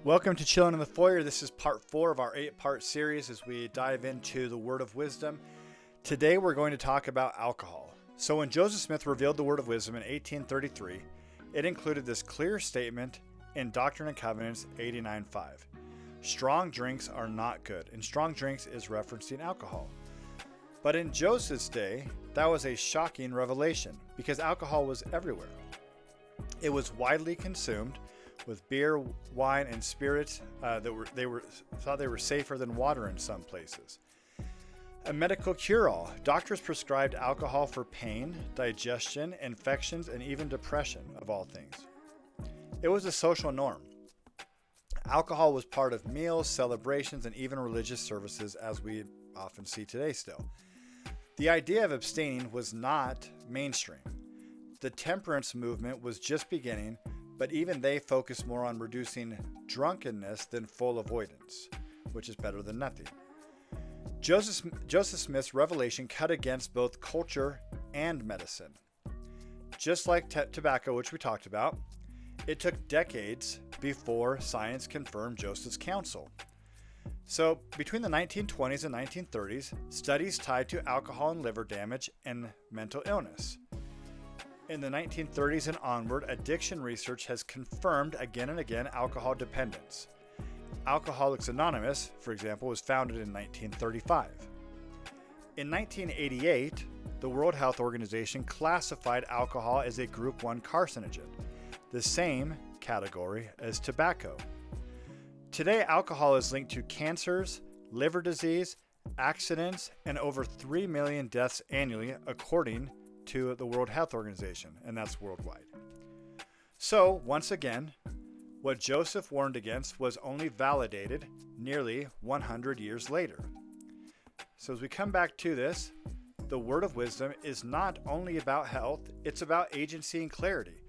Welcome to Chillin' in the Foyer. This is part 4 of our 8-part series as we dive into the Word of Wisdom. Today we're going to talk about alcohol. So when Joseph Smith revealed the Word of Wisdom in 1833, it included this clear statement in Doctrine and Covenants 89:5. Strong drinks are not good, and strong drinks is referencing alcohol. But in Joseph's day, that was a shocking revelation because alcohol was everywhere. It was widely consumed with beer, wine, and spirits thought they were safer than water in some places. A medical cure-all. Doctors prescribed alcohol for pain, digestion, infections, and even depression, of all things. It was a social norm. Alcohol was part of meals, celebrations, and even religious services, as we often see today still. The idea of abstaining was not mainstream. The temperance movement was just beginning, but even they focused more on reducing drunkenness than full avoidance, which is better than nothing. Joseph Smith's revelation cut against both culture and medicine. Just like tobacco, which we talked about, it took decades before science confirmed Joseph's counsel. So between the 1920s and 1930s, studies tied to alcohol and liver damage and mental illness. In the 1930s and onward, addiction research has confirmed again and again alcohol dependence. Alcoholics Anonymous, for example, was founded in 1935. In 1988, the World Health Organization classified alcohol as a Group 1 carcinogen, the same category as tobacco. Today, alcohol is linked to cancers, liver disease, accidents, and over 3 million deaths annually, according to the World Health Organization, and that's worldwide. So, once again, what Joseph warned against was only validated nearly 100 years later. So as we come back to this, the Word of Wisdom is not only about health, it's about agency and clarity.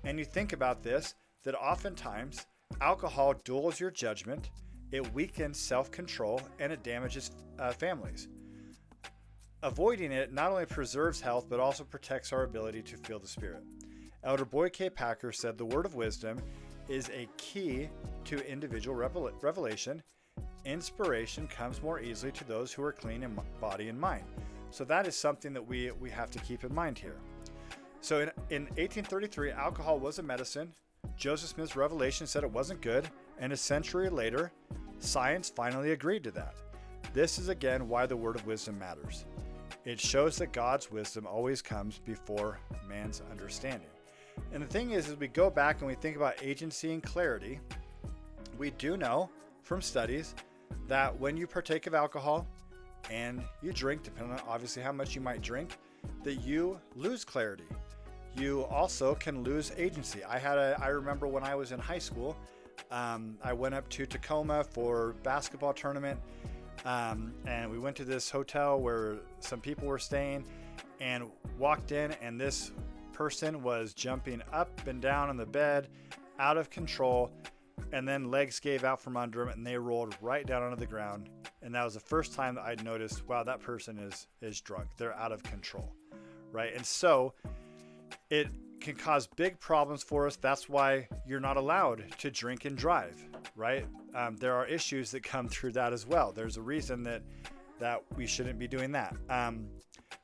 And you think about this, that oftentimes alcohol dulls your judgment, it weakens self-control, and it damages families. Avoiding it not only preserves health, but also protects our ability to feel the Spirit. Elder Boyd K. Packer said the Word of Wisdom is a key to individual revelation. Inspiration comes more easily to those who are clean in body and mind. So that is something that we have to keep in mind here. So in 1833, alcohol was a medicine. Joseph Smith's revelation said it wasn't good, and a century later, science finally agreed to that. This is again why the Word of Wisdom matters. It shows that God's wisdom always comes before man's understanding. And the thing is, as we go back and we think about agency and clarity, we do know from studies that when you partake of alcohol and you drink, depending on obviously how much you might drink, that you lose clarity. You also can lose agency. I remember when I was in high school, I went up to Tacoma for a basketball tournament. And we went to this hotel where some people were staying and walked in, and this person was jumping up and down on the bed, out of control, and then legs gave out from under them and they rolled right down onto the ground. And that was the first time that I'd noticed, wow, that person is drunk. They're out of control, right? And so it can cause big problems for us. That's why you're not allowed to drink and drive, right? There are issues that come through that as well. There's a reason that we shouldn't be doing that.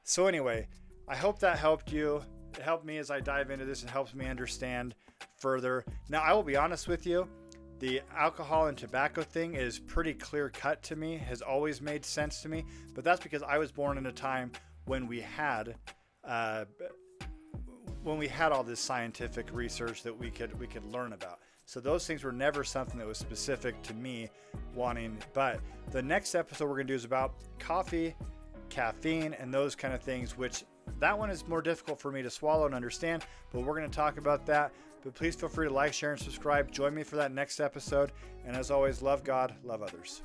So anyway, I hope that helped you. It helped me as I dive into this. It helps me understand further. Now, I will be honest with you. The alcohol and tobacco thing is pretty clear cut to me, has always made sense to me, but that's because I was born in a time when we had all this scientific research that we could learn about. So those things were never something that was specific to me wanting. But the next episode we're going to do is about coffee, caffeine, and those kind of things, which that one is more difficult for me to swallow and understand, but we're going to talk about that. But please feel free to like, share, and subscribe. Join me for that next episode. And as always, love God, love others.